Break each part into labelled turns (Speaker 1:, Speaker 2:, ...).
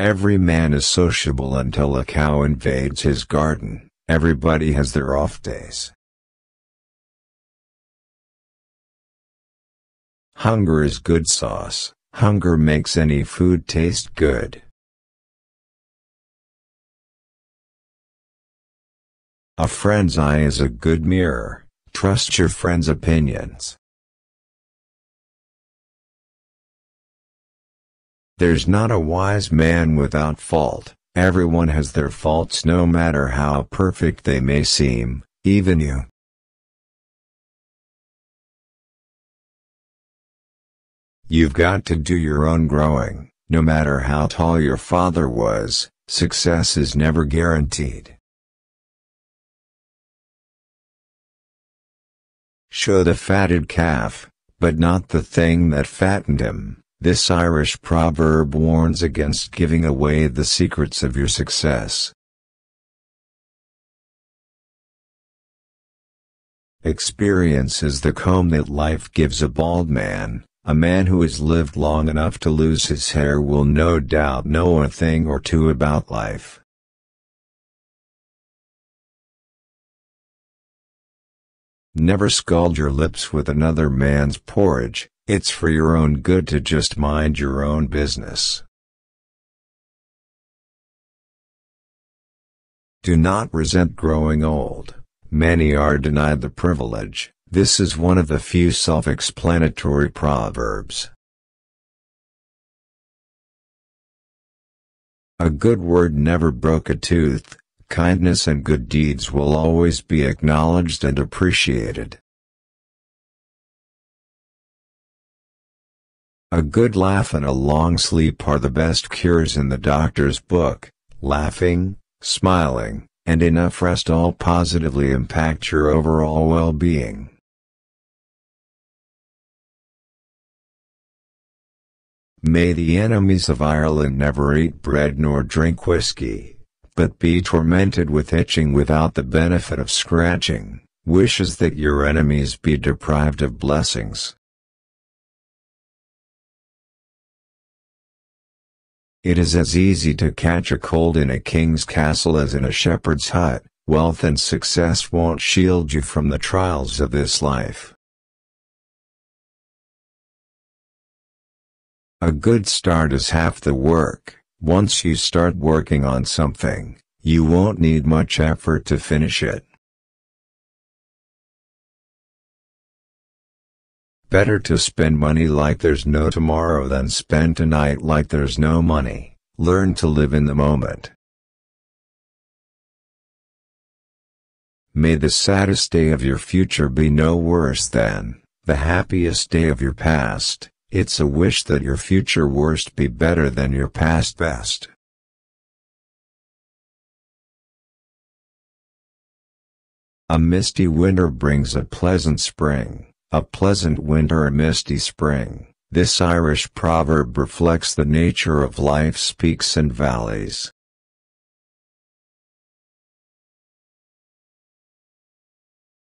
Speaker 1: Every man is sociable until a cow invades his garden. Everybody has their off days. Hunger is good sauce. Hunger makes any food taste good. A friend's eye is a good mirror. Trust your friend's opinions. There's not a wise man without fault. Everyone has their faults, no matter how perfect they may seem, even you. You've got to do your own growing. No matter how tall your father was, success is never guaranteed. Show the fatted calf, but not the thing that fattened him. This Irish proverb warns against giving away the secrets of your success. Experience is the comb that life gives a bald man. A man who has lived long enough to lose his hair will no doubt know a thing or two about life. Never scald your lips with another man's porridge. It's for your own good to just mind your own business. Do not resent growing old. Many are denied the privilege. This is one of the few self-explanatory proverbs. A good word never broke a tooth. Kindness and good deeds will always be acknowledged and appreciated. A good laugh and a long sleep are the best cures in the doctor's book. Laughing, smiling, and enough rest all positively impact your overall well-being. May the enemies of Ireland never eat bread nor drink whiskey, but be tormented with itching without the benefit of scratching. Wishes that your enemies be deprived of blessings. It is as easy to catch a cold in a king's castle as in a shepherd's hut. Wealth and success won't shield you from the trials of this life. A good start is half the work. Once you start working on something, you won't need much effort to finish it. Better to spend money like there's no tomorrow than spend tonight like there's no money. Learn to live in the moment. May the saddest day of your future be no worse than the happiest day of your past. It's a wish that your future worst be better than your past best. A misty winter brings a pleasant spring. A pleasant winter, a misty spring. This Irish proverb reflects the nature of life's peaks and valleys.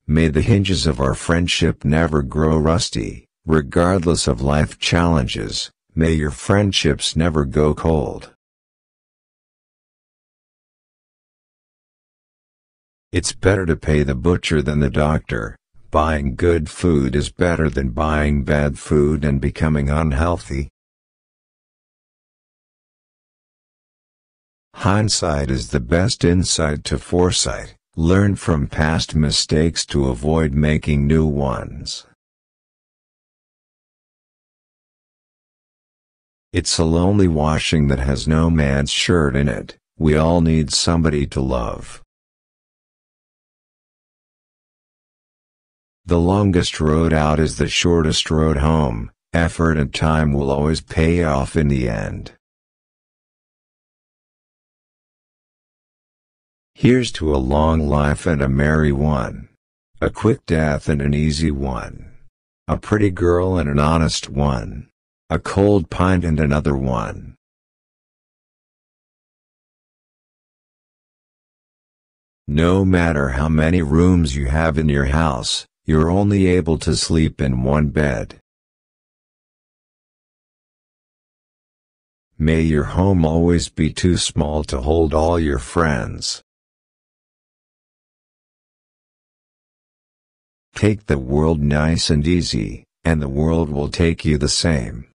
Speaker 1: May the hinges of our friendship never grow rusty. Regardless of life challenges, may your friendships never go cold. It's better to pay the butcher than the doctor. Buying good food is better than buying bad food and becoming unhealthy. Hindsight is the best insight to foresight. Learn from past mistakes to avoid making new ones. It's a lonely washing that has no man's shirt in it. We all need somebody to love. The longest road out is the shortest road home. Effort and time will always pay off in the end. Here's to a long life and a merry one. A quick death and an easy one. A pretty girl and an honest one. A cold pint and another one. No matter how many rooms you have in your house, you're only able to sleep in one bed. May your home always be too small to hold all your friends. Take the world nice and easy, and the world will take you the same.